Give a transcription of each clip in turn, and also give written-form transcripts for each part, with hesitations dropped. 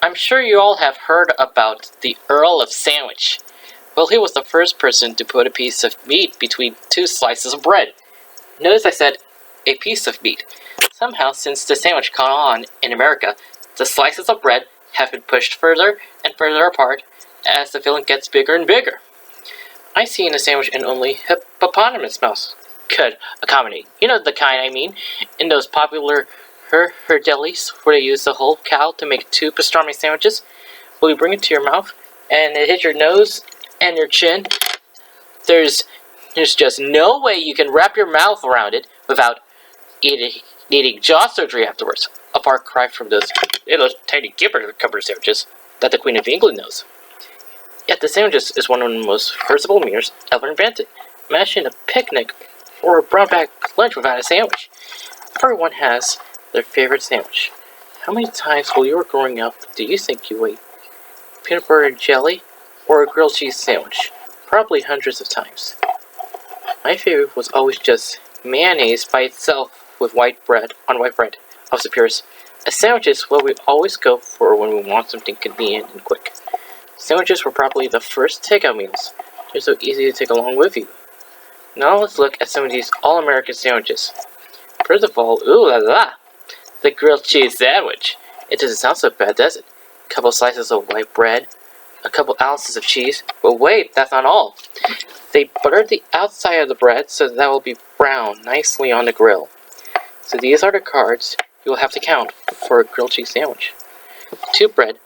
I'm sure you all have heard about the Earl of Sandwich. Well, he was the first person to put a piece of meat between two slices of bread. Notice I said a piece of meat. Somehow, since the sandwich caught on in America, the slices of bread have been pushed further and further apart as the filling gets bigger and bigger. I see in a sandwich and only hippopotamus mouths could accommodate. You know the kind I mean, in those popular her delis where they use the whole cow to make two pastrami sandwiches. Will you bring it to your mouth and it hit your nose and your chin? There's just no way you can wrap your mouth around it without needing jaw surgery afterwards. A far cry from those little tiny gibber cover sandwiches that the Queen of England knows. Yet the sandwich is one of the most versatile meals ever invented. Imagine a picnic or a brown bag lunch without a sandwich. Everyone has their favorite sandwich. How many times while you were growing up do you think you ate peanut butter and jelly or a grilled cheese sandwich? Probably hundreds of times. My favorite was always just mayonnaise by itself with white bread. I was the purist. A sandwich is what we always go for when we want something convenient and quick. Sandwiches were probably the first takeout meals. They're so easy to take along with you. Now let's look at some of these all-American sandwiches. First of all, ooh la la! The grilled cheese sandwich. It doesn't sound so bad, does it? A couple slices of white bread, a couple ounces of cheese. But wait, that's not all. They buttered the outside of the bread so that will be brown nicely on the grill. So these are the carbs you will have to count for a grilled cheese sandwich. 2 bread,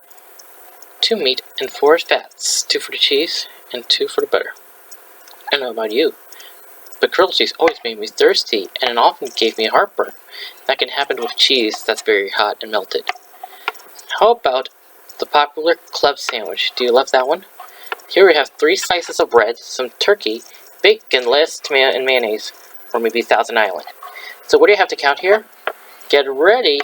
2 meat, and 4 fats. 2 for the cheese, and 2 for the butter. I don't know about you, but grilled cheese always made me thirsty, and it often gave me heartburn. That can happen with cheese that's very hot and melted. How about the popular club sandwich? Do you love that one? Here we have 3 slices of bread, some turkey, bacon, lettuce, tomato, and mayonnaise, or maybe Thousand Island. So what do you have to count here? Get ready,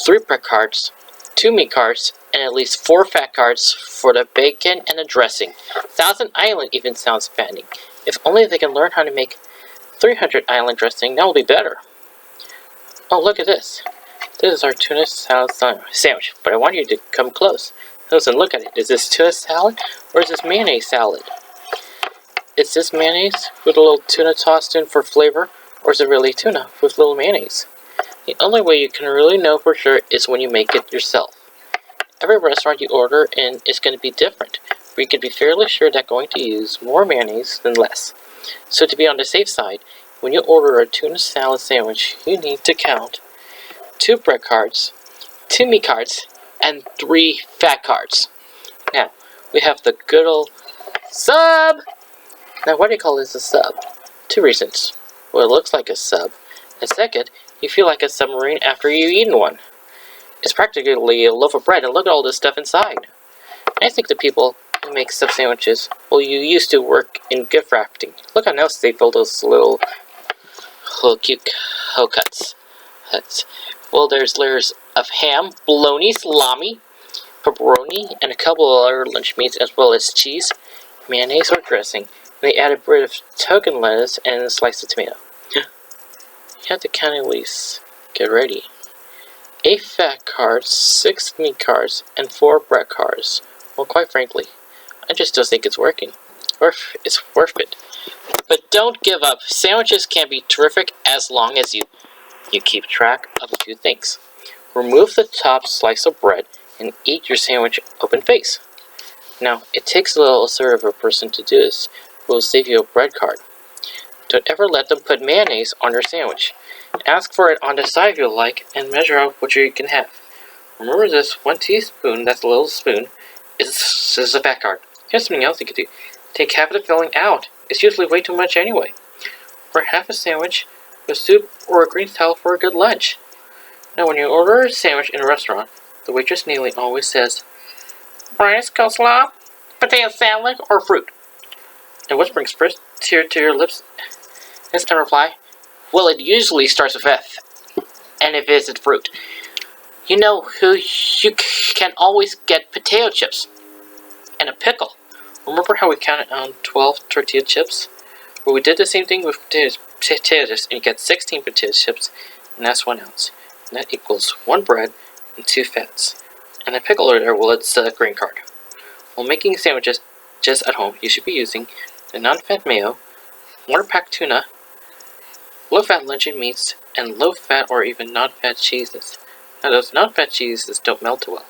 3 bread cards, 2 meat cards, and at least 4 fat cards for the bacon and the dressing. Thousand Island even sounds fattening. If only they can learn how to make 300 Island dressing, that will be better. Oh, look at this. This is our tuna salad sandwich, but I want you to come close. Listen, look at it. Is this tuna salad or is this mayonnaise salad? Is this mayonnaise with a little tuna tossed in for flavor, or is it really tuna with little mayonnaise? The only way you can really know for sure is when you make it yourself. Every restaurant you order in is going to be different, but you can be fairly sure they're going to use more mayonnaise than less. So to be on the safe side, when you order a tuna salad sandwich, you need to count 2 bread cards, 2 meat cards, and 3 fat cards. Now, we have the good old sub! Now, why do you call this a sub? 2 reasons. Well, it looks like a sub, and second, you feel like a submarine after you've eaten one. It's practically a loaf of bread, and look at all this stuff inside. I think the people who make sub sandwiches, well, you used to work in gift wrapping. Look how nice they fill those little cute cuts. Well, there's layers of ham, bologna, salami, pepperoni, and a couple of other lunch meats, as well as cheese, mayonnaise, or dressing. And they add a bit of token lettuce and a slice of tomato. You have to count at least. Get ready. 8 fat cards, 6 meat cards, and 4 bread cards. Well, quite frankly, I just don't think it's working. Or it's worth it. But don't give up. Sandwiches can be terrific as long as you keep track of a few things. Remove the top slice of bread and eat your sandwich open face. Now, it takes a little assertive of a person to do this, who will save you a bread card. Don't ever let them put mayonnaise on your sandwich. Ask for it on the side if you like, and measure out what you can have. Remember this, 1 teaspoon, that's a little spoon, is a fat card. Here's something else you could do. Take half of the filling out. It's usually way too much anyway. Or half a sandwich with soup or a green salad for a good lunch. Now, when you order a sandwich in a restaurant, the waitress nearly always says, "Fries, coleslaw, potato salad, or fruit?" And what springs first to your lips? Instant reply, well, it usually starts with F. And if it's fruit. You know who you can always get potato chips. And a pickle. Remember how we counted on 12 tortilla chips? Well, we did the same thing with potatoes, and you get 16 potato chips, and that's 1 ounce. And that equals 1 bread and 2 fats. And the pickle order, well, it's a green card. While making sandwiches just at home, you should be using the non-fat mayo, water-packed tuna, low-fat luncheon meats, and low-fat or even non-fat cheeses. Now, those non-fat cheeses don't melt too well,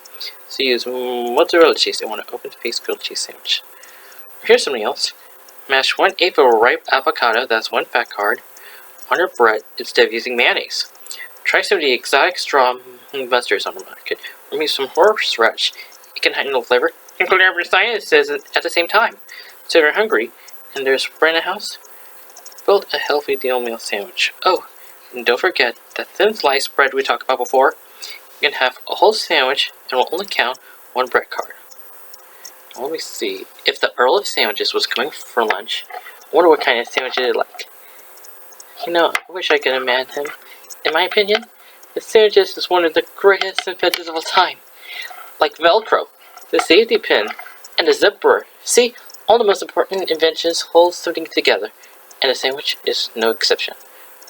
so use mozzarella cheese on an open-faced grilled cheese sandwich. Here's something else. Mash 1/8 of a ripe avocado, that's 1 fat card, on your bread instead of using mayonnaise. Try some of the exotic straw mustards on the market, or maybe some horseradish. It can handle flavor and clear up your sinuses at the same time. So if you're hungry and there's bread in the house, build a healthy deal meal sandwich. Oh, and don't forget that thin sliced bread we talked about before. You can have a whole sandwich and will only count 1 bread card. Now let me see. If the Earl of Sandwiches was coming for lunch, I wonder what kind of sandwich he'd like. You know, I wish I could imagine him. In my opinion, the sandwiches is one of the greatest inventions of all time. Like Velcro, the safety pin, and the zipper. See, all the most important inventions hold something together, and a sandwich is no exception.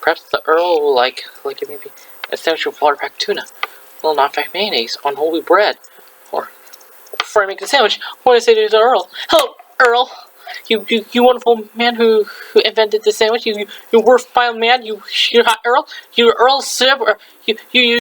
Perhaps the Earl will like it maybe a sandwich with water-packed tuna, a little non-fat mayonnaise on whole wheat bread, or before I make the sandwich, I want to say to the Earl, "Hello, Earl! You wonderful man who invented the sandwich. You worthwhile man. You hot Earl. You Earl Sib. Or you